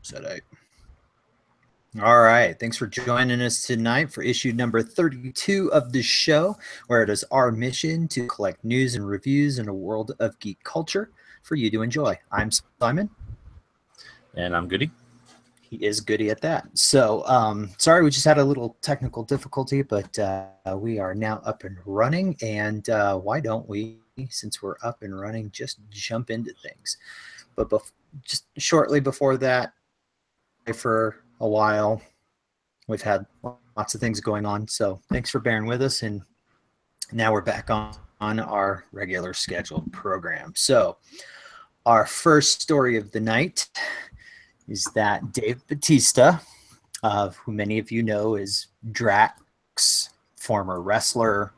Set 8. All right. Thanks for joining us tonight for issue number 32 of the show, where it is our mission to collect news and reviews in a world of geek culture for you to enjoy. I'm Simon. And I'm Goody. He is Goody at that. So, sorry, we just had a little technical difficulty, but we are now up and running. And why don't we, since we're up and running, just jump into things? But just shortly before that, for a while, we've had lots of things going on. So thanks for bearing with us. And now we're back on our regular scheduled program. So our first story of the night is that Dave Bautista, who many of you know is Drax, former wrestler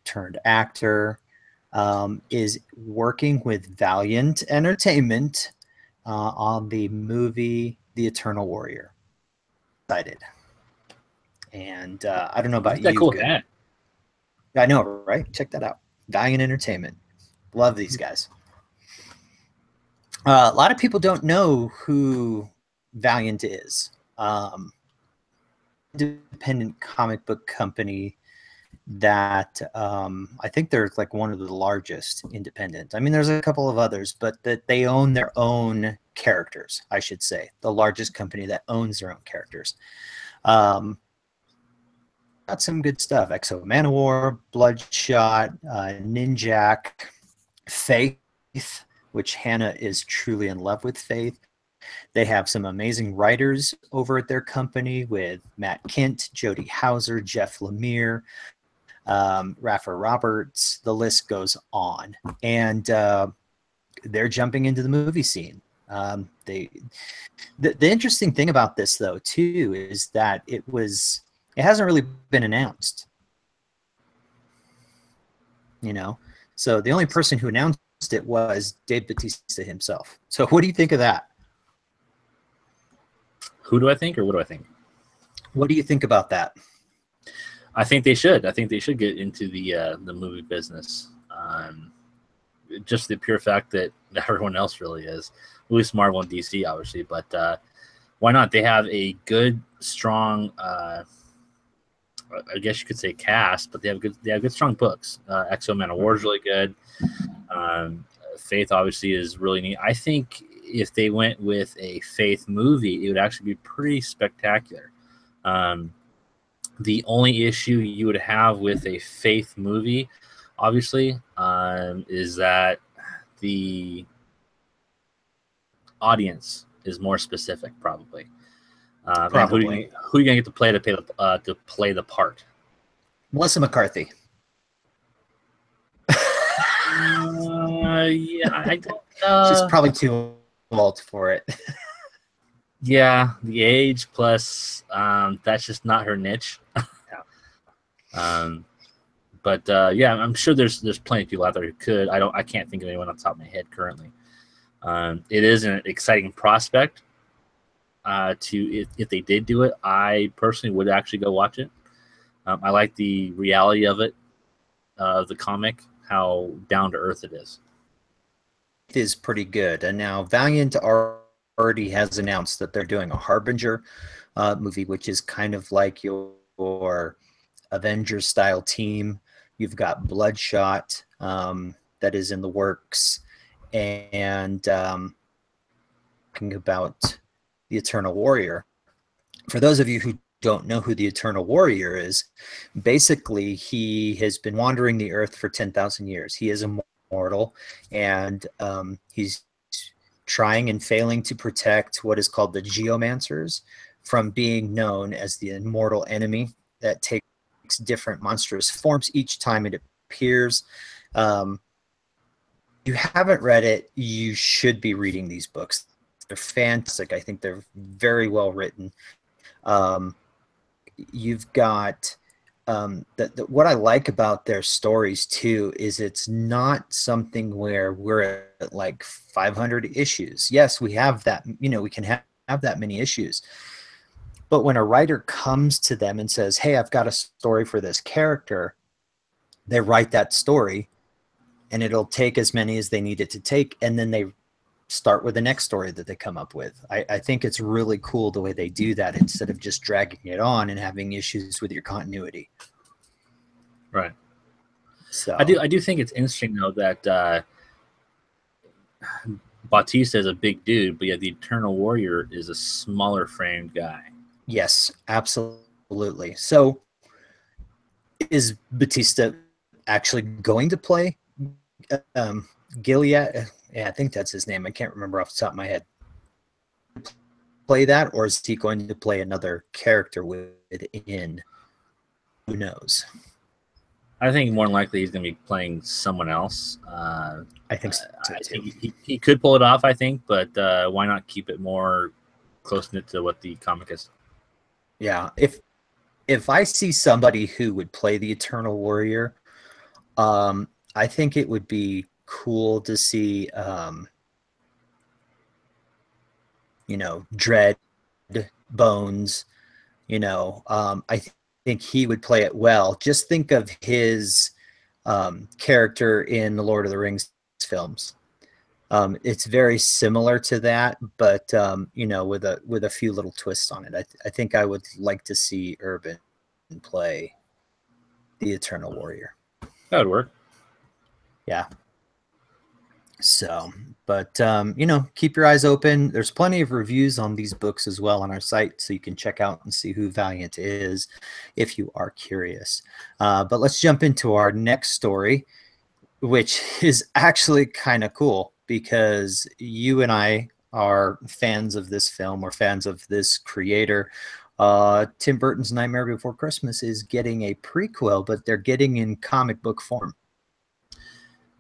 turned actor, is working with Valiant Entertainment on the movie The Eternal Warrior. Excited. And I don't know about you. Cool hat. I know, right? Check that out. Valiant Entertainment. Love these guys. A lot of people don't know who Valiant is. Independent comic book company that I think they're like one of the largest independent. I mean, there's a couple of others, but that they own their own characters, I should say. The largest company that owns their own characters. Got some good stuff. Exo Manowar, Bloodshot, Ninjak, Faith, which Hannah is truly in love with Faith. They have some amazing writers over at their company with Matt Kent, Jody Hauser, Jeff Lemire, Rafa Roberts. The list goes on. And they're jumping into the movie scene. The interesting thing about this, though, too, is that it hasn't really been announced. You know, so the only person who announced it was Dave Bautista himself. So what do you think of that? Who do I think, or what do I think? What do you think about that? I think they should. I think they should get into the movie business. Just the pure fact that everyone else really is, at least Marvel and DC, obviously. But why not? They have a good, strong, I guess you could say cast, but they have good, strong books. Exo Man of War is really good. Faith obviously is really neat. I think if they went with a Faith movie, it would actually be pretty spectacular. The only issue you would have with a Faith movie, obviously, is that the audience is more specific, probably. Probably. Who are you gonna get to play the part? Melissa McCarthy. Yeah, I don't. She's probably too old for it. Yeah, the age plus that's just not her niche. But yeah, I'm sure there's plenty of people out there who could. I can't think of anyone on the top of my head currently. It is an exciting prospect. If they did do it, I personally would actually go watch it. I like the reality of it, the comic, how down to earth it is. It is pretty good. And now Valiant already has announced that they're doing a Harbinger movie, which is kind of like your Avengers style team. You've got Bloodshot that is in the works, and talking about the Eternal Warrior. For those of you who don't know who the Eternal Warrior is, basically he has been wandering the earth for 10,000 years. He is immortal, and he's trying and failing to protect what is called the Geomancers from being known as the immortal enemy that takes different monstrous forms each time it appears. You haven't read it, you should be reading these books. They're fantastic. I think they're very well written. You've got what I like about their stories too is it's not something where we're at like 500 issues. Yes, we have that, we can have that many issues. But when a writer comes to them and says, hey, I've got a story for this character, they write that story, and it'll take as many as they need it to take, and then they start with the next story that they come up with. I think it's really cool the way they do that instead of just dragging it on and having issues with your continuity. Right. So I do think it's interesting though that Bautista is a big dude, but yet the Eternal Warrior is a smaller framed guy. yes, absolutely. So is Bautista actually going to play Gilead? Yeah, I think that's his name. I can't remember off the top of my head. Play that, or is he going to play another character within? Who knows? I think more than likely he's going to be playing someone else. I think so I too. think he could pull it off, I think, but why not keep it more close-knit to what the comic is? Yeah, if I see somebody who would play the Eternal Warrior, I think it would be cool to see, you know, Dread, Bones, you know, think he would play it well. Just think of his character in the Lord of the Rings films. It's very similar to that, but you know, with a few little twists on it. I think I would like to see Urban play the Eternal Warrior. That would work. Yeah. So, but you know, keep your eyes open. There's plenty of reviews on these books as well on our site, so you can check out and see who Valiant is if you are curious. But let's jump into our next story, which is actually kind of cool because you and I are fans of this film or fans of this creator. Tim Burton's Nightmare Before Christmas is getting a prequel, but they're getting in comic book form.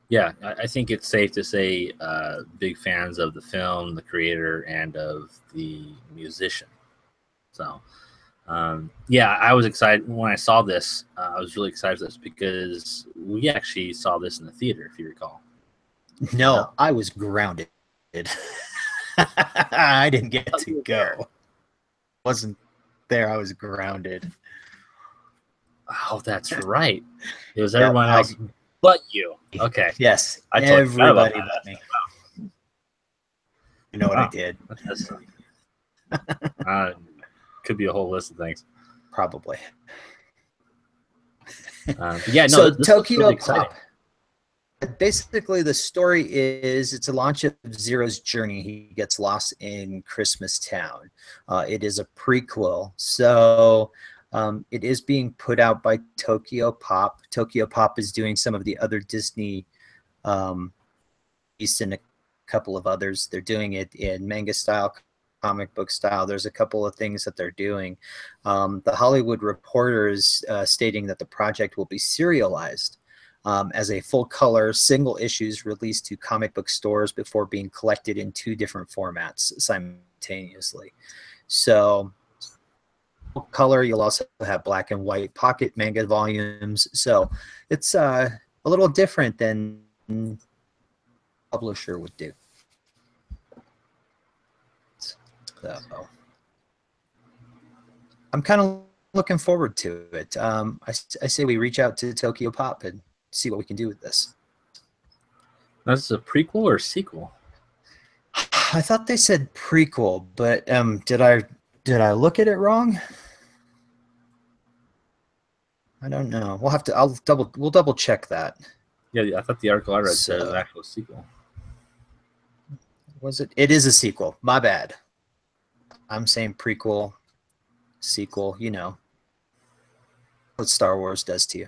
Yeah, I think it's safe to say big fans of the film, the creator, and of the musician. So, yeah, I was excited when I saw this. I was really excited for this because we actually saw this in the theater, if you recall. No, I was grounded. I didn't get to go. Wasn't there. I was grounded. Oh, that's right. It was everyone else but you. Okay. Yes, I totally everybody but me. You know what I did? Could be a whole list of things. Probably. Yeah, no, so this Tokyo really Pop. Basically, the story is it's a launch of Zero's journey. He gets lost in Christmas Town. It is a prequel, so it is being put out by Tokyo Pop. Tokyo Pop is doing some of the other Disney pieces and a couple of others. They're doing it in manga style, comic book style. There's a couple of things that they're doing. The Hollywood Reporter is stating that the project will be serialized as a full-color single issues released to comic book stores before being collected in 2 different formats simultaneously. So color, you'll also have black and white pocket manga volumes. So it's a little different than publisher would do. So I'm kind of looking forward to it. I say we reach out to Tokyo Pop and see what we can do with this. That's a prequel or sequel? I thought they said prequel, but did I look at it wrong? I don't know. We'll double check that. Yeah, I thought the article I read said an actual sequel. Was it? It is a sequel. My bad. I'm saying prequel, sequel. You know what Star Wars does to you.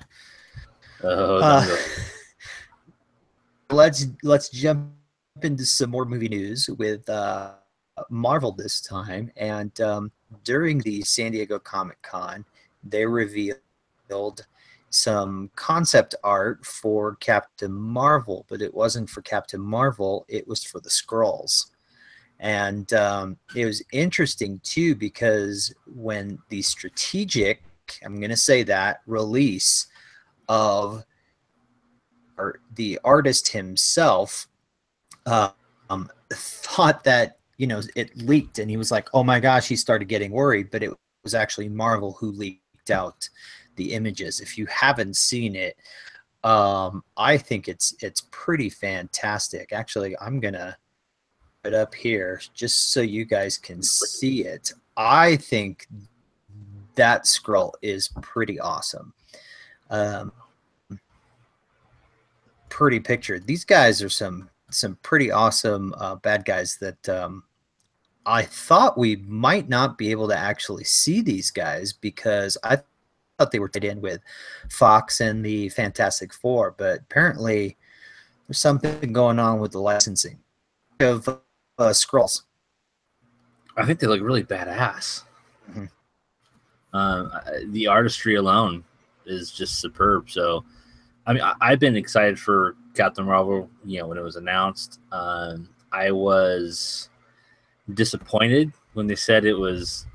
Let's jump into some more movie news with Marvel this time. And during the San Diego Comic-Con, they revealed some concept art for Captain Marvel, but it wasn't for Captain Marvel. It was for the Skrulls. And it was interesting, too, because when the strategic, I'm going to say that, release of the artist himself thought that, you know, it leaked, and he was like, oh my gosh, he started getting worried, but it was actually Marvel who leaked out the images. If you haven't seen it, I think it's pretty fantastic. Actually, I'm gonna it up here just so you guys can see it. I think that Skrull is pretty awesome. Pretty picture. These guys are some pretty awesome bad guys that I thought we might not be able to actually see these guys because I thought they were tied in with Fox and the Fantastic Four, but apparently there's something going on with the licensing of Skrulls. I think they look really badass. Mm-hmm. The artistry alone is just superb. So, I mean, I've been excited for Captain Marvel. When it was announced, I was disappointed when they said it was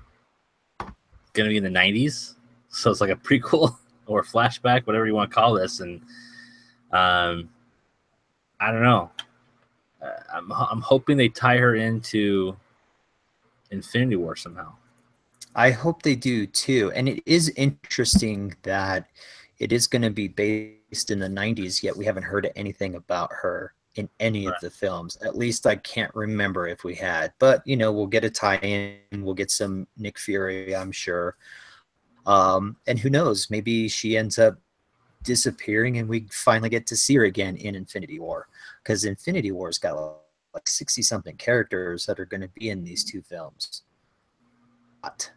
going to be in the 90s. So it's like a prequel or a flashback, whatever you want to call this. And I don't know. I'm hoping they tie her into Infinity War somehow. I hope they do too. And it is interesting that it is going to be based in the 90s, yet we haven't heard anything about her in any of the films. At least I can't remember if we had. But, we'll get a tie-in. We'll get some Nick Fury, I'm sure. And who knows? Maybe she ends up disappearing and we finally get to see her again in Infinity War. Because Infinity War's got like 60-something characters that are going to be in these two films. But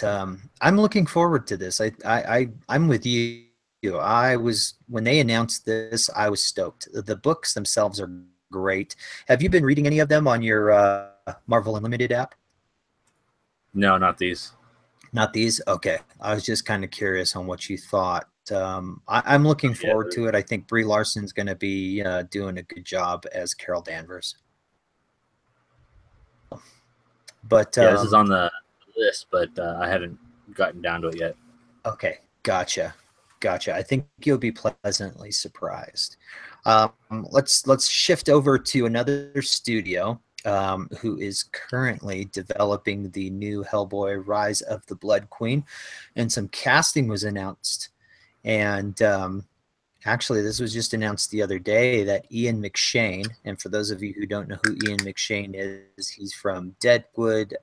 I'm looking forward to this. I'm with you. When they announced this, I was stoked. The books themselves are great. Have you been reading any of them on your Marvel Unlimited app? No, not these. Not these? Okay. I was just kind of curious on what you thought. I'm looking forward to it. I think Brie Larson's going to be doing a good job as Carol Danvers. But this is on the list, but I haven't gotten down to it yet. Okay, gotcha. I think you'll be pleasantly surprised. Let's shift over to another studio who is currently developing the new Hellboy: Rise of the Blood Queen, and some casting was announced. And actually, this was just announced the other day that Ian McShane, and for those of you who don't know who Ian McShane is, he's from Deadwood.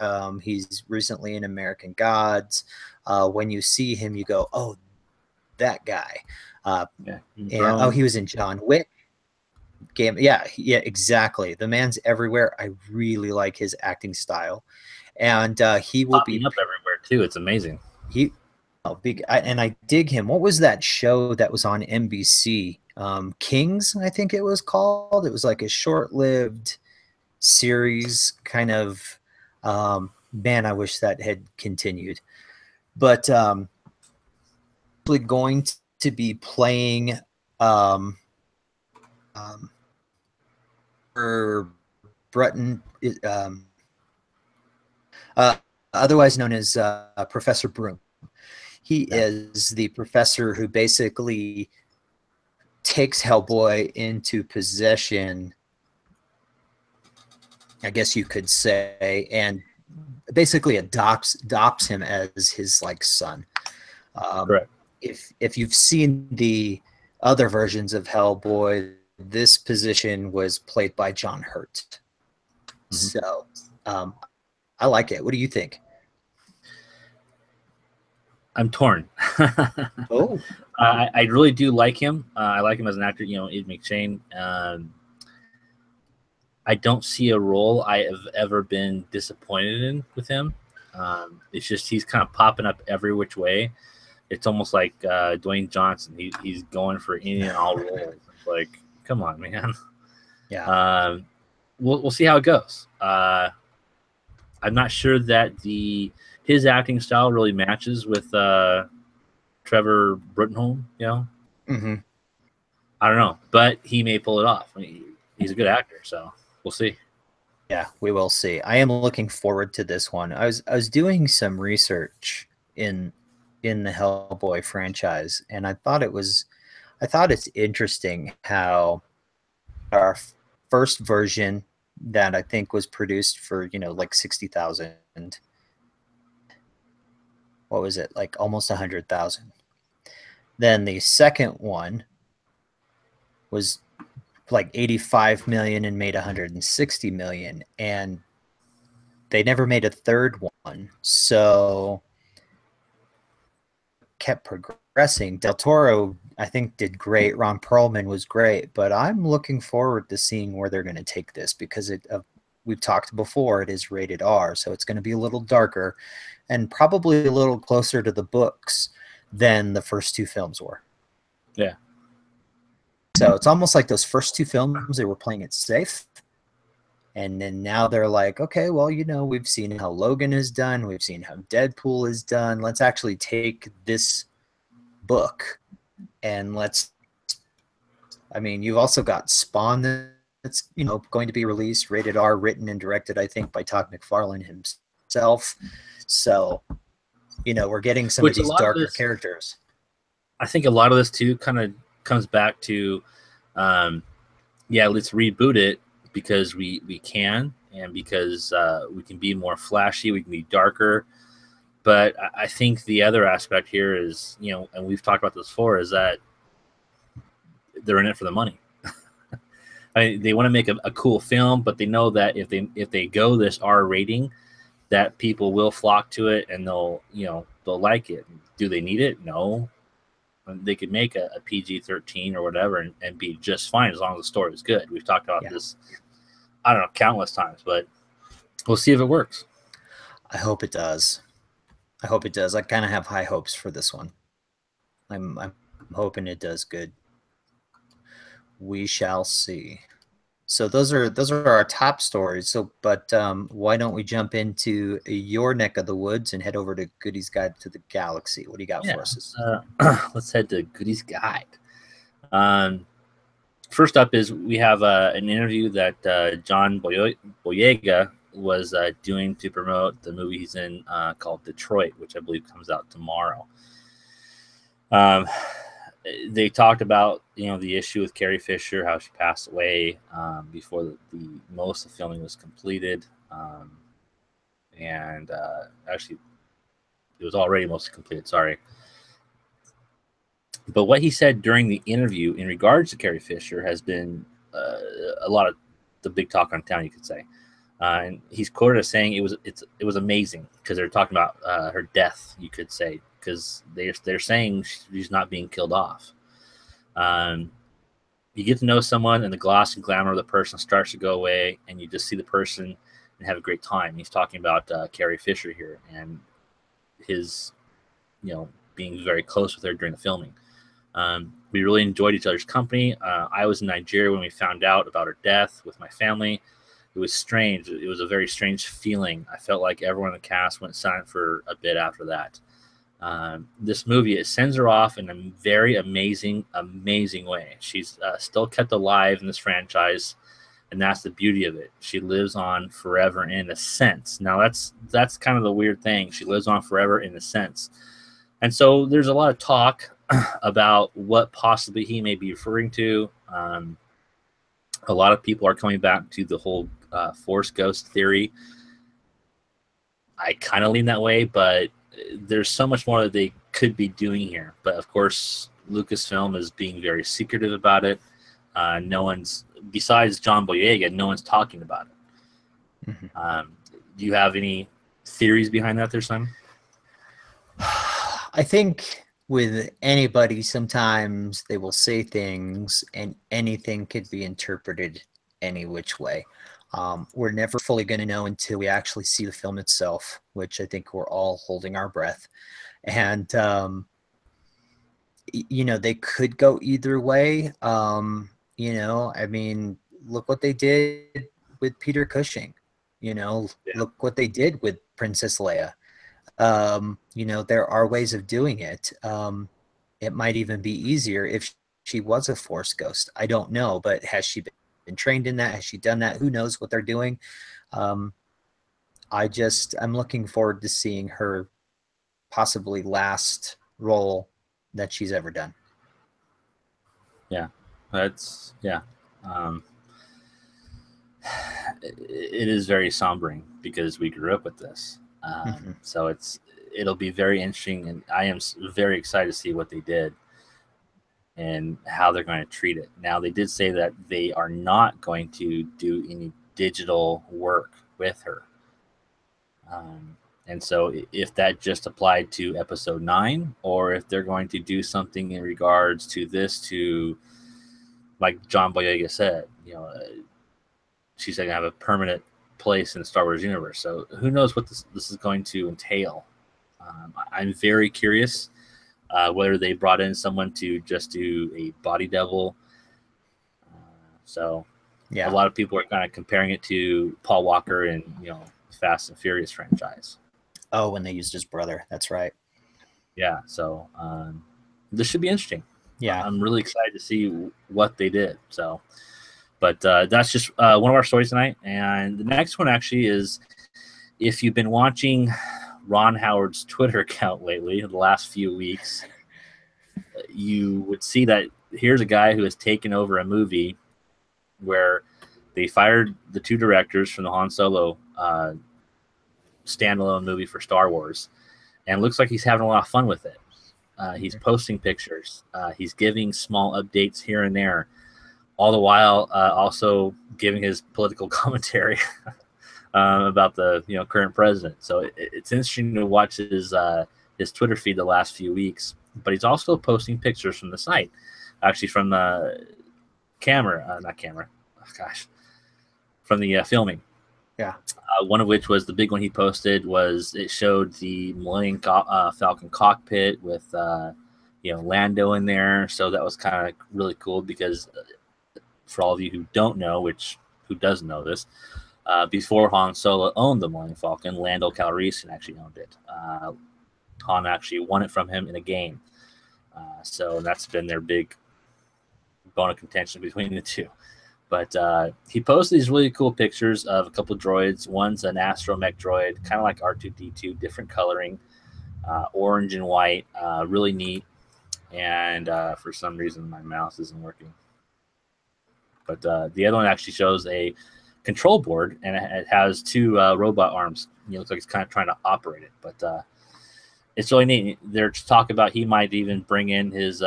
He's recently in American Gods. When you see him, you go, "Oh, that guy." He was in John Wick. Yeah, exactly. The man's everywhere. I really like his acting style, and he will be up everywhere too. It's amazing. And I dig him. What was that show that was on NBC? Kings, I think it was called. It was like a short-lived series, kind of. Man, I wish that had continued. But going to be playing for Breton, otherwise known as Professor Broom. He is the professor who basically takes Hellboy into possession, I guess you could say, and basically adopts him as his son. Correct. If you've seen the other versions of Hellboy, this position was played by John Hurt. Mm-hmm. So I like it. What do you think? I'm torn. Oh, I really do like him. I like him as an actor. Ian McShane. I don't see a role I have ever been disappointed in with him. It's just he's kind of popping up every which way. It's almost like Dwayne Johnson. He's going for any and all roles. Like, come on, man. Yeah. We'll see how it goes. I'm not sure that his acting style really matches with Trevor Bruttenholm. Mm-hmm. I don't know, but he may pull it off. I mean, he's a good actor, so we'll see. Yeah, we will see. I am looking forward to this one. I was doing some research in the Hellboy franchise, and I thought it's interesting how our first version that I think was produced for like 60,000. What was it, like almost 100,000? Then the second one was like 85 million and made 160 million, and they never made a third one. So kept progressing. Del Toro, I think, did great. Ron Perlman was great, but I'm looking forward to seeing where they're going to take this, because we've talked before, it is rated R, so it's going to be a little darker and probably a little closer to the books than the first two films were. Yeah. So it's almost like those first two films, they were playing it safe. And then now they're like, okay, well, you know, we've seen how Logan is done. We've seen how Deadpool is done. Let's actually take this book and I mean, you've also got Spawn that's, you know, going to be released, rated R, written and directed, I think, by Todd McFarlane himself. So, you know, we're getting some of these darker characters. I think a lot of this too kind of comes back to, yeah, let's reboot it because we can, and because we can be more flashy, we can be darker. But I think the other aspect here is, you know, and we've talked about this before, is that they're in it for the money. I mean, they want to make a cool film, but they know that if they go this R rating, that people will flock to it and they'll like it. Do they need it? No. They could make a PG-13 or whatever and be just fine as long as the story is good. We've talked about this, I don't know, countless times, but we'll see if it works. I hope it does. I hope it does. I kind of have high hopes for this one. I'm hoping it does good. We shall see. So those are our top stories. So, but why don't we jump into your neck of the woods and head over to Goody's Guide to the Galaxy? What do you got for us? Let's head to Goody's Guide. First up is we have an interview that John Boyega was doing to promote the movie he's in called Detroit, which I believe comes out tomorrow. They talked about, you know, the issue with Carrie Fisher, how she passed away before the most of the filming was completed, and actually it was already mostly completed. Sorry. But what he said during the interview in regards to Carrie Fisher has been a lot of the big talk on town, you could say. And he's quoted as saying it was amazing because they're talking about her death, you could say, because they're saying she's not being killed off. You get to know someone, and the gloss and glamour of the person starts to go away, and you just see the person and have a great time. He's talking about Carrie Fisher here and his, you know, being very close with her during the filming. We really enjoyed each other's company. I was in Nigeria when we found out about her death with my family. It was strange. It was a very strange feeling. I felt like everyone in the cast went silent for a bit after that. This movie, it sends her off in a very amazing way. She's still kept alive in this franchise, and that's the beauty of it. She lives on forever in a sense. Now, that's kind of the weird thing. She lives on forever in a sense. And so there's a lot of talk about what possibly he may be referring to. A lot of people are coming back to the whole Force Ghost theory. I kind of lean that way, but there's so much more that they could be doing here. But of course, Lucasfilm is being very secretive about it. No one's, besides John Boyega, no one's talking about it. Mm-hmm. Do you have any theories behind that there, Simon? I think with anybody, sometimes they will say things and anything could be interpreted any which way. We're never fully going to know until we actually see the film itself, which I think we're all holding our breath. And, you know, they could go either way. You know, I mean, look what they did with Peter Cushing. You know, Look what they did with Princess Leia. You know, there are ways of doing it. It might even be easier if she was a Force ghost. I don't know, but has she been trained in that? Has she done that? Who knows what they're doing? I'm looking forward to seeing her possibly last role that she's ever done. Yeah, it is very sombering because we grew up with this. So it'll be very interesting, and I am very excited to see what they did. and how they're going to treat it. Now, they did say that they are not going to do any digital work with her. And so if that just applied to episode 9, or if they're going to do something in regards to this, to like John Boyega said, she's going to have a permanent place in the Star Wars universe. So who knows what this is going to entail. I'm very curious whether they brought in someone to just do a body double. So Yeah, a lot of people are kind of comparing it to Paul Walker and Fast and Furious franchise. Oh, when they used his brother. That's right. Yeah, so this should be interesting. Yeah, I'm really excited to see what they did. So, but that's just one of our stories tonight. And the next one actually is, if you've been watching Ron Howard's Twitter account lately, the last few weeks, you would see that here's a guy who has taken over a movie where they fired the 2 directors from the Han Solo standalone movie for Star Wars, and looks like he's having a lot of fun with it. He's posting pictures. He's giving small updates here and there, all the while also giving his political commentary about the current president. So it's interesting to watch his Twitter feed the last few weeks. But he's also posting pictures from the site, actually from the from the filming. Yeah. One of which was the big one he posted was it showed the Millennium Falcon cockpit with Lando in there. So that was kind of really cool because for all of you who don't know, who doesn't know this, before Han Solo owned the Millennium Falcon, Lando Calrissian actually owned it. Han actually won it from him in a game. So that's been their big bone of contention between the two. But he posted these really cool pictures of a couple droids. One's an astromech droid, kind of like R2-D2, different coloring, orange and white, really neat. And for some reason, my mouse isn't working. But the other one actually shows a control board, and it has 2 robot arms. It looks like it's kind of trying to operate it. But it's really neat. They're talking about he might even bring in his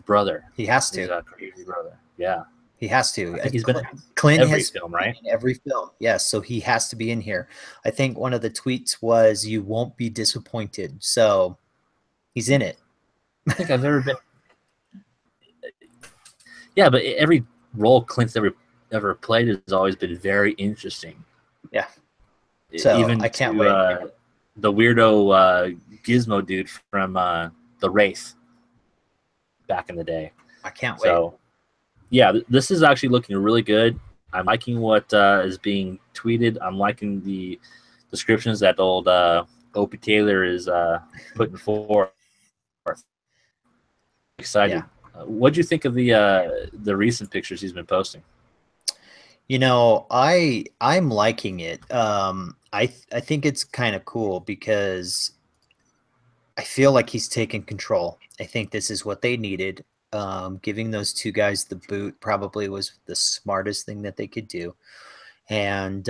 brother. He has to. His crazy brother. Yeah. He has to. I think he's been Clint every has film, right? in every film. Yes, so he has to be in here. I think one of the tweets was, "You won't be disappointed." So he's in it. I think I've ever been. Yeah, but every role Clint's ever played has always been very interesting. Yeah. So even I can't wait. The weirdo Gizmo dude from the Wraith back in the day. I can't wait. So, yeah, this is actually looking really good. I'm liking what is being tweeted. I'm liking the descriptions that old Opie Taylor is putting forth. Excited. Yeah. What do you think of the recent pictures he's been posting? I'm liking it. I think it's kind of cool because I feel like he's taken control. I think this is what they needed. Giving those 2 guys the boot probably was the smartest thing that they could do. And,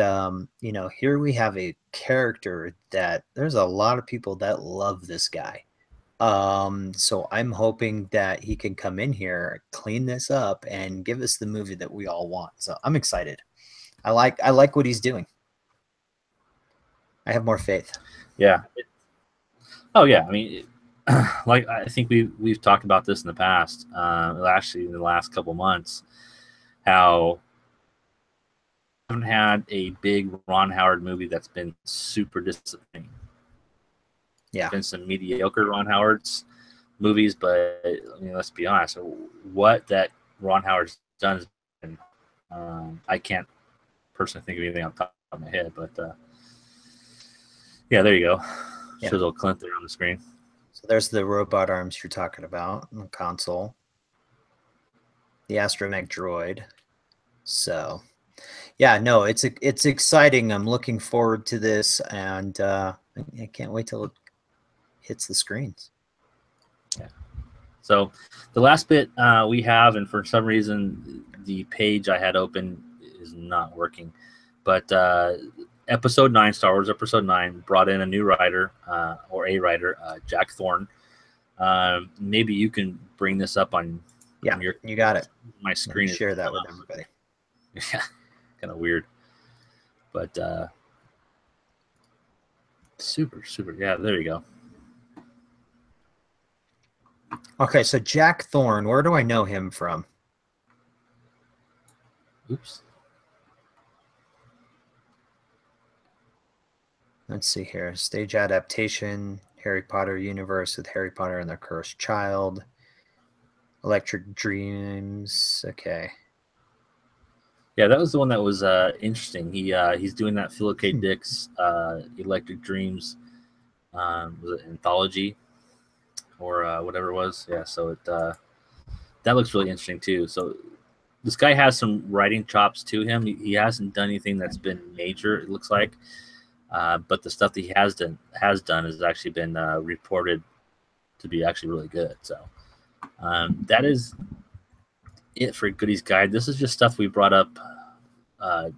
here we have a character that there's a lot of people that love this guy. So I'm hoping that he can come in here, clean this up, and give us the movie that we all want. So I'm excited. I like what he's doing. I have more faith. Yeah. Oh yeah. I mean, like I think we've talked about this in the past, actually in the last couple months, how we haven't had a big Ron Howard movie that's been super disappointing. Yeah, there's been some mediocre Ron Howard's movies, but let's be honest, what that Ron Howard's done has been, I can't personally think of anything on top of my head, but yeah, there you go. Yeah. Shows old Clint there on the screen. So there's the robot arms you're talking about on the console. The astromech droid. So, yeah, no, it's exciting. I'm looking forward to this, and I can't wait till it hits the screens. Yeah. So the last bit we have, and for some reason the page I had open is not working, but Episode 9, Star Wars Episode 9, brought in a new writer, or a writer, Jack Thorne. Maybe you can bring this up on your, you got it. My screen. Share that with everybody. Yeah, kind of weird, but super. Yeah, there you go. Okay, so Jack Thorne, where do I know him from? Oops. Let's see here. Stage adaptation, Harry Potter universe with Harry Potter and the Cursed Child, Electric Dreams. Okay. Yeah, that was the one that was interesting. He's doing that Philip K. Dick's Electric Dreams, was it anthology or whatever it was? Yeah, so it that looks really interesting too. So this guy has some writing chops to him. He hasn't done anything that's been major, it looks like, but the stuff that he has done has actually been reported to be actually really good. So that is it for Goody's Guide. This is just stuff we brought up.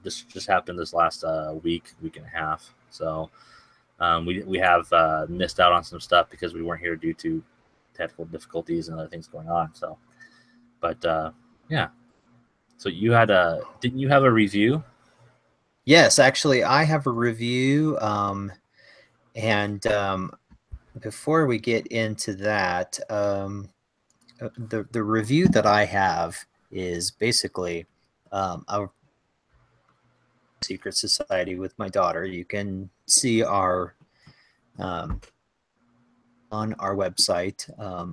This just happened this last week and a half. So we have missed out on some stuff because we weren't here due to technical difficulties and other things going on. So, but yeah. So you had didn't you have a review? Yes, actually, I have a review. And before we get into that, the review that I have is basically a secret society with my daughter. You can see our on our website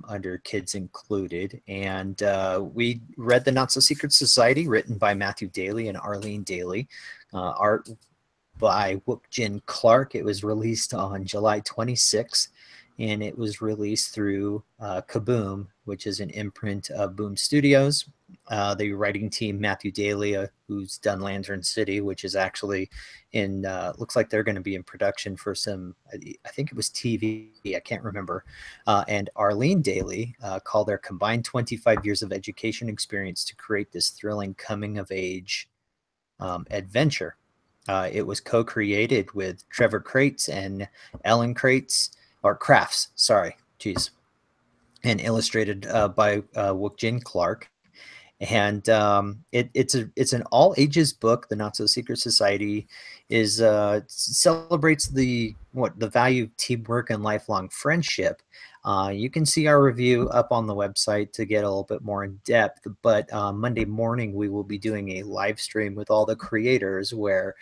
under Kids Included, and we read The Not So Secret Society, written by Matthew Daly and Arlene Daly, art by Wook Jin Clark. It was released on July 26th, and it was released through Kaboom, which is an imprint of Boom Studios. The writing team, Matthew Daly, who's done Lantern City, which is actually in, looks like they're going to be in production for some, I think it was TV, I can't remember. And Arlene Daly called their combined 25 years of education experience to create this thrilling coming of age adventure. It was co-created with Trevor Crates and Ellen Crafts, sorry, geez, and illustrated by Wook Jin Clark. And it's an all ages book. The Not So Secret Society is celebrates the value of teamwork and lifelong friendship. You can see our review up on the website to get a little bit more in depth. But Monday morning we will be doing a live stream with all the creators where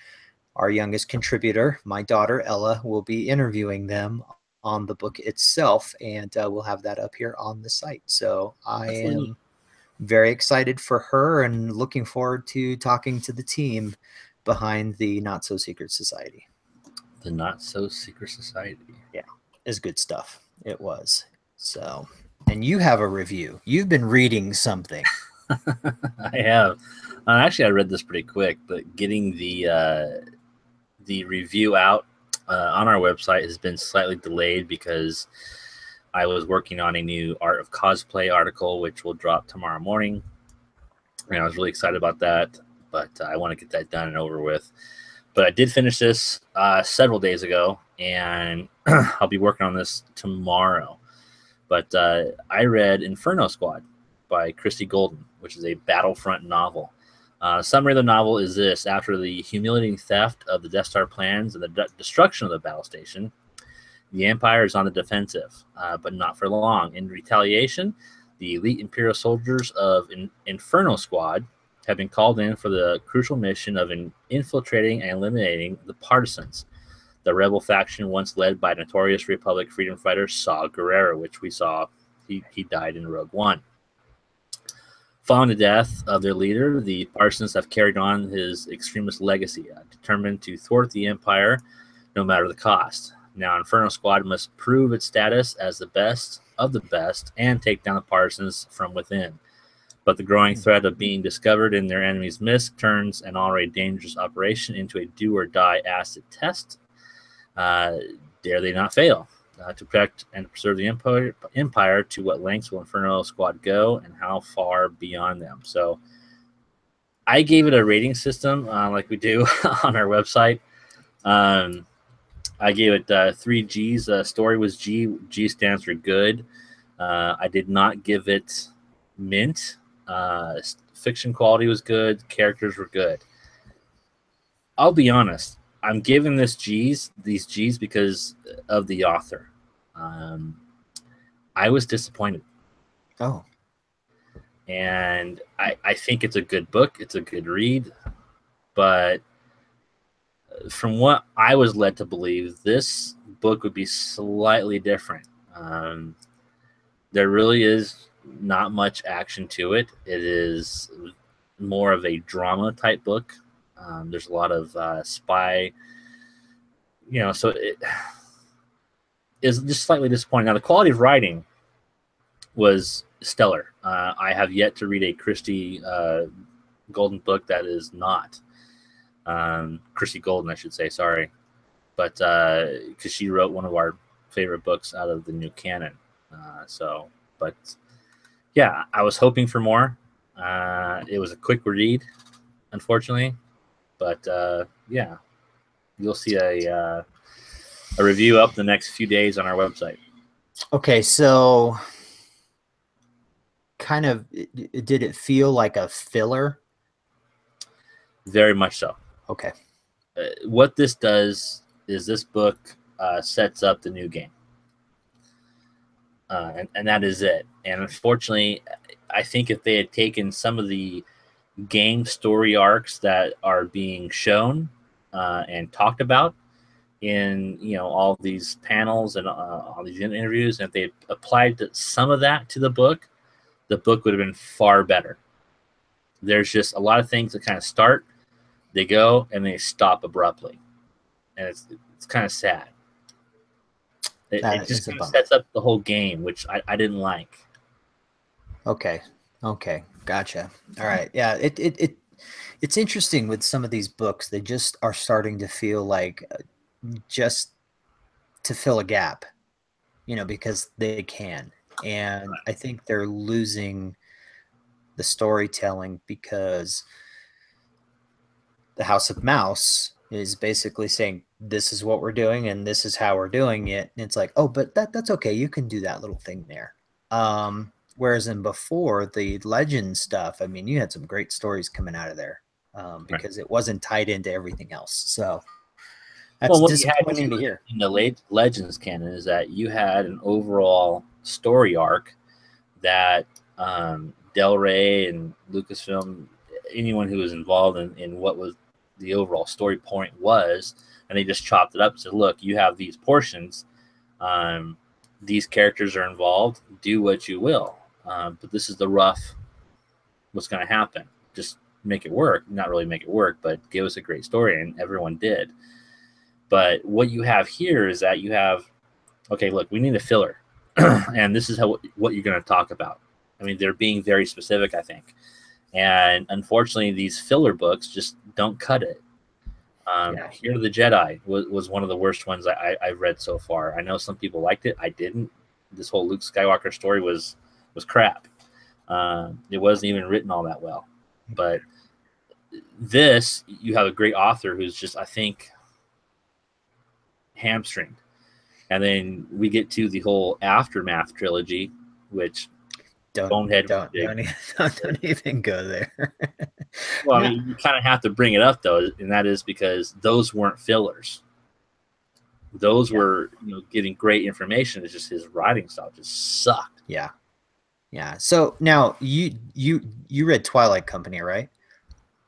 our youngest contributor, my daughter Ella, will be interviewing them on the book itself, and we'll have that up here on the site. So I am very excited for her and looking forward to talking to the team behind the Not So Secret Society. The Not So Secret Society. Yeah, is good stuff. It was. So, and you have a review. You've been reading something. I have. Actually, I read this pretty quick, but getting the review out on our website has been slightly delayed because I was working on a new Art of Cosplay article, which will drop tomorrow morning. And I was really excited about that, but I want to get that done and over with. But I did finish this several days ago, and I'll be working on this tomorrow. But I read Inferno Squad by Christie Golden, which is a Battlefront novel. Summary of the novel is this: after the humiliating theft of the Death Star plans and the destruction of the battle station, the Empire is on the defensive, but not for long. In retaliation, the elite Imperial soldiers of Inferno Squad have been called in for the crucial mission of infiltrating and eliminating the Partisans, the rebel faction once led by notorious Republic freedom fighter Saw Gerrera, which we saw he died in Rogue One. Following the death of their leader, the Partisans have carried on his extremist legacy, determined to thwart the Empire no matter the cost. Now, Inferno Squad must prove its status as the best of the best and take down the Partisans from within. But the growing threat of being discovered in their enemy's midst turns an already dangerous operation into a do-or-die acid test. Dare they not fail? To protect and preserve the Empire, to what lengths will Inferno Squad go, and how far beyond them? So I gave it a rating system like we do on our website. I gave it 3 G's. Story was G. G stands for good. I did not give it mint. Fiction quality was good. Characters were good. I'll be honest. I'm giving these G's because of the author. I was disappointed. Oh. And I think it's a good book. It's a good read. But from what I was led to believe, this book would be slightly different. There really is not much action to it. It is more of a drama type book. There's a lot of spy, so it is just slightly disappointing. Now, the quality of writing was stellar. I have yet to read a Christie Golden book that is not. Christie Golden, I should say, sorry. But because she wrote one of our favorite books out of the new canon. But yeah, I was hoping for more. It was a quick read, unfortunately. But yeah, you'll see a review up the next few days on our website. Okay, so kind of, did it feel like a filler? Very much so. Okay. What this does is this book sets up the new game. And that is it. And unfortunately, I think if they had taken some of the game story arcs that are being shown and talked about in all these panels and all these interviews, and if they applied some of that to the book would have been far better. There's just a lot of things that kind of start, they go, and they stop abruptly, and it's kind of sad. It just kind of sets up the whole game, which I didn't like. Okay, gotcha. All right, yeah. It's interesting with some of these books. They just are starting to feel like just to fill a gap, because they can. And I think they're losing the storytelling because the House of Mouse is basically saying, this is what we're doing and this is how we're doing it. And it's like, oh, but that's okay. You can do that little thing there. Whereas in before, the legend stuff, I mean, you had some great stories coming out of there because it wasn't tied into everything else. So that's disappointing to hear. In the Legends canon is that you had an overall story arc that Del Rey and Lucasfilm, anyone who was involved in what was the overall story point was, and they just chopped it up and said, look, you have these portions. These characters are involved. Do what you will. But this is the rough, what's going to happen. Just make it work. Not really make it work, but give us a great story, and everyone did. But what you have here is that you have, okay, look, we need a filler, and this is what you're going to talk about. I mean, they're being very specific, I think. And unfortunately, these filler books just don't cut it. Here the Jedi was one of the worst ones I've read so far. I know some people liked it. I didn't. This whole Luke Skywalker story was crap. It wasn't even written all that well. But this, you have a great author who's just, I think, hamstringed. And then we get to the whole Aftermath trilogy, which don't even go there. Well, I mean, you kind of have to bring it up, though, and that is because those weren't fillers. Those were, getting great information. It's just his writing style just sucked. Yeah. So now you read Twilight Company, right?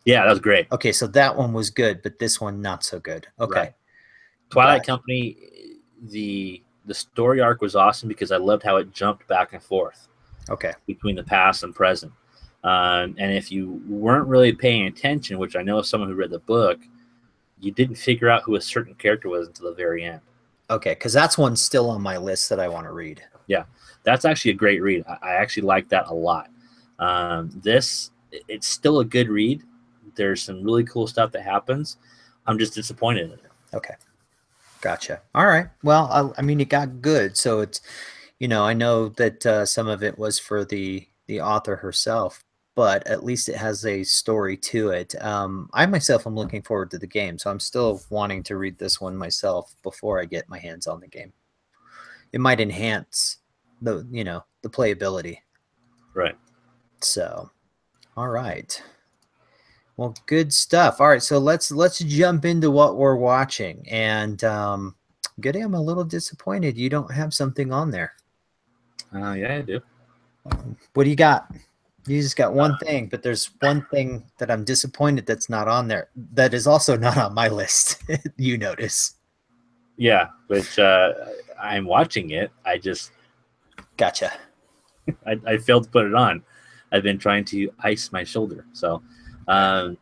Yeah, that was great. Okay, so that one was good, but this one not so good. Okay. Right. Twilight Company, the story arc was awesome because I loved how it jumped back and forth. Okay. Between the past and present. And if you weren't really paying attention, which I know as someone who read the book, you didn't figure out who a certain character was until the very end. Okay, because that's one still on my list that I want to read. Yeah, that's actually a great read. I actually like that a lot. It's still a good read. There's some really cool stuff that happens. I'm just disappointed in it. Okay, gotcha. All right. Well, I mean, it got good, so it's, I know that some of it was for the author herself, but at least it has a story to it. I myself am looking forward to the game, so I'm still wanting to read this one myself before I get my hands on the game. It might enhance the playability. Right. So, all right. Well, good stuff. All right, so let's jump into what we're watching. And Goody, I'm a little disappointed you don't have something on there. Yeah, I do. What do you got? You just got one thing, but there's one thing that I'm disappointed that's not on there. That is also not on my list. You notice? Yeah, which I'm watching it. I just Gotcha. I failed to put it on. I've been trying to ice my shoulder. So, yeah,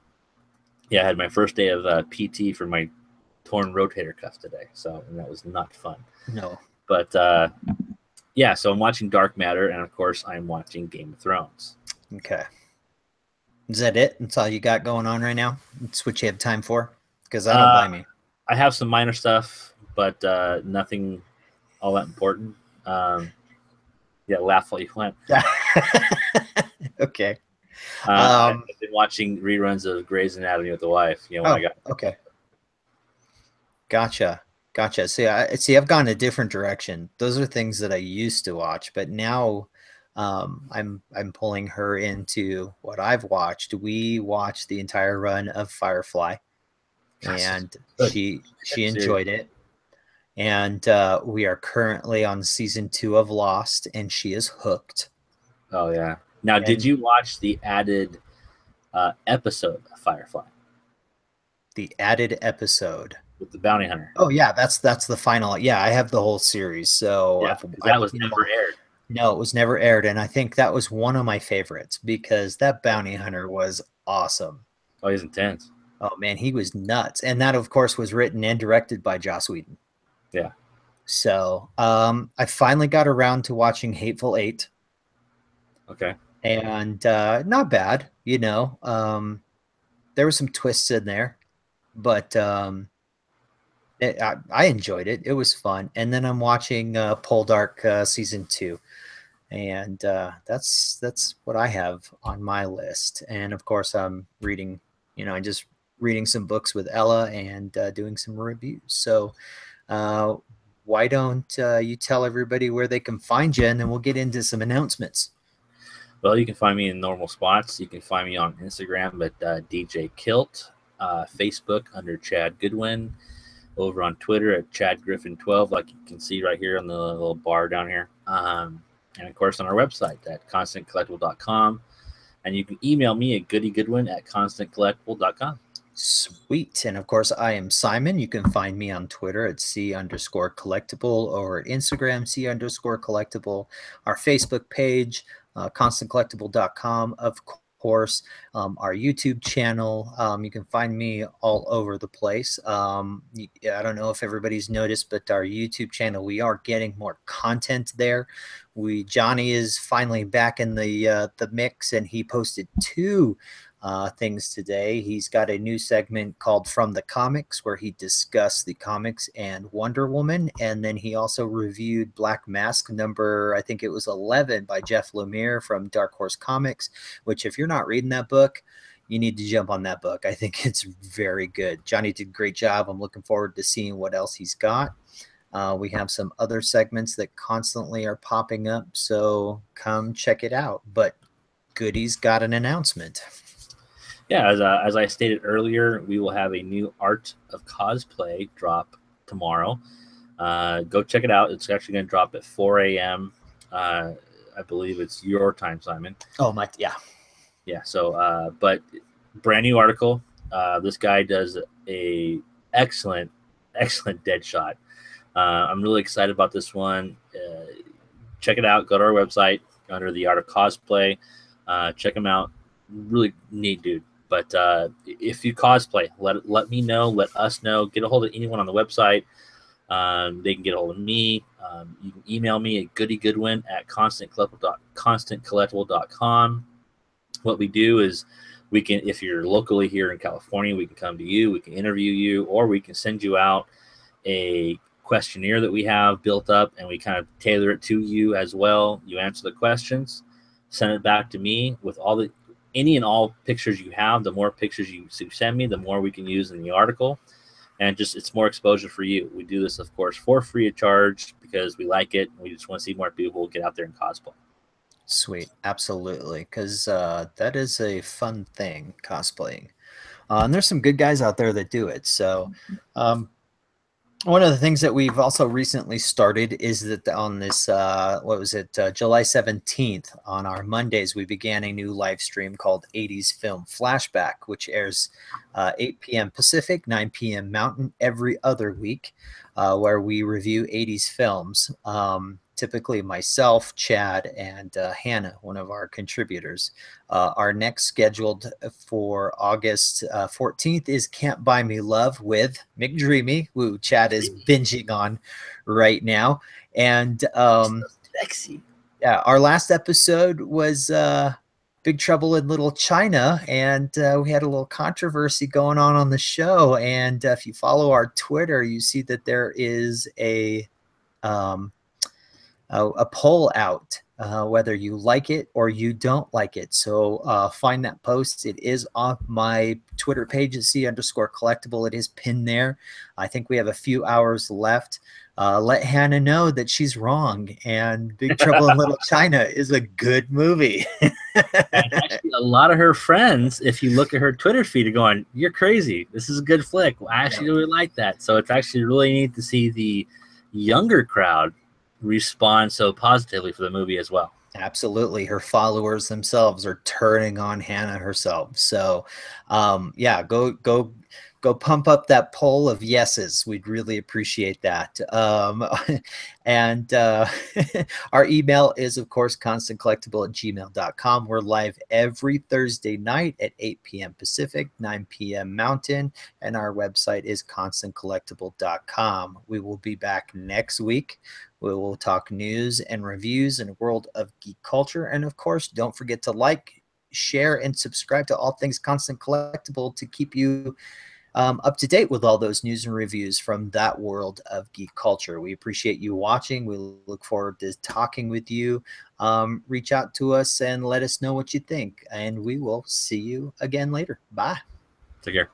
I had my first day of PT for my torn rotator cuff today. So, and that was not fun. No. But yeah, so I'm watching Dark Matter, and of course, I'm watching Game of Thrones. Okay. Is that it? That's all you got going on right now? That's what you have time for? Because I don't blame you. I have some minor stuff, but nothing all that important. Yeah, laugh while you want. Okay. I've been watching reruns of Grey's Anatomy with the wife. You know, when I got okay. Gotcha. See, I've gone a different direction. Those are things that I used to watch, but now I'm pulling her into what I've watched. We watched the entire run of Firefly, and she enjoyed it. And we are currently on season 2 of Lost, and she is hooked. Oh yeah. Now, did you watch the added episode of Firefly? The added episode with the bounty hunter. Oh yeah, that's the final. Yeah, I have the whole series. So yeah, that was never aired. No, it was never aired, and I think that was one of my favorites because that bounty hunter was awesome. Oh, he's intense. Oh man, he was nuts, and that of course was written and directed by Joss Whedon. Yeah. So I finally got around to watching Hateful Eight. Okay. And not bad, you know. There were some twists in there, but I enjoyed it. It was fun. And then I'm watching Poldark season 2, and that's what I have on my list. And of course, I'm reading. I'm just reading some books with Ella and doing some reviews. So why don't you tell everybody where they can find you, and then we'll get into some announcements. Well, you can find me in normal spots. You can find me on Instagram at DJ Kilt, Facebook under Chad Goodwin, over on Twitter at Chad Griffin 12, like you can see right here on the little bar down here. And of course on our website at constantcollectible.com. And you can email me at goodygoodwin@constantcollectible.com. Sweet. And of course, I am Simon. You can find me on Twitter at C_collectible or at Instagram, C_collectible. Our Facebook page, constantcollectible.com, of course. Our YouTube channel. You can find me all over the place. I don't know if everybody's noticed, but our YouTube channel, we are getting more content there. Johnny is finally back in the mix, and he posted 2 things today. He's got a new segment called From the Comics, where he discussed the comics and Wonder Woman, and then he also reviewed Black Mask number, I think it was 11, by Jeff Lemire from Dark Horse Comics, which if you're not reading that book, you need to jump on that book. I think it's very good. Johnny did a great job. I'm looking forward to seeing what else he's got. We have some other segments that constantly are popping up, so come check it out. But Goody's got an announcement. Yeah, as I stated earlier, we will have a new Art of Cosplay drop tomorrow. Go check it out. It's actually going to drop at 4 a.m. I believe it's your time, Simon. Oh, my, yeah. Yeah, so, but brand new article. This guy does a excellent Deadshot. I'm really excited about this one. Check it out. Go to our website under the Art of Cosplay. Check him out. Really neat dude. But if you cosplay, let me know, let us know. Get a hold of anyone on the website. They can get a hold of me. You can email me at goodygoodwin@constantcollectible.com. What we do is we can, if you're locally here in California, we can come to you, we can interview you, or we can send you out a questionnaire that we have built up, and we kind of tailor it to you as well. You answer the questions, send it back to me with any and all pictures you have. The more pictures you send me, the more we can use in the article, and just it's more exposure for you. We do this, of course, for free of charge because we like it. We just want to see more people get out there and cosplay. Sweet, absolutely, because that is a fun thing, cosplaying. And there's some good guys out there that do it. So one of the things that we've also recently started is that on this, what was it, July 17th, on our Mondays, we began a new live stream called 80s Film Flashback, which airs 8 p.m. Pacific, 9 p.m. Mountain every other week, where we review 80s films. Typically myself, Chad, and Hannah, one of our contributors. Our next scheduled for August 14th is Can't Buy Me Love with McDreamy, who Chad is binging on right now. And Sexy. Yeah, our last episode was Big Trouble in Little China, and we had a little controversy going on the show. And if you follow our Twitter, you see that there is a poll out, whether you like it or you don't like it. So find that post. It is on my Twitter page at C_collectible. It is pinned there. I think we have a few hours left. Let Hannah know that she's wrong, and Big Trouble in Little China is a good movie. Actually, a lot of her friends, if you look at her Twitter feed, are going, "You're crazy. This is a good flick." Well, I actually really like that. So it's actually really neat to see the younger crowd respond so positively for the movie as well. Absolutely. Her followers themselves are turning on Hannah herself. So yeah, go pump up that poll of yeses. We'd really appreciate that. And our email is, of course, constantcollectible@gmail.com. We're live every Thursday night at 8 p.m. Pacific, 9 p.m. Mountain, and our website is constantcollectible.com. We will be back next week. We will talk news and reviews in a world of geek culture. And of course, don't forget to like, share, and subscribe to All Things Constant Collectible to keep you up to date with all those news and reviews from that world of geek culture. We appreciate you watching. We look forward to talking with you. Reach out to us and let us know what you think. And we will see you again later. Bye. Take care.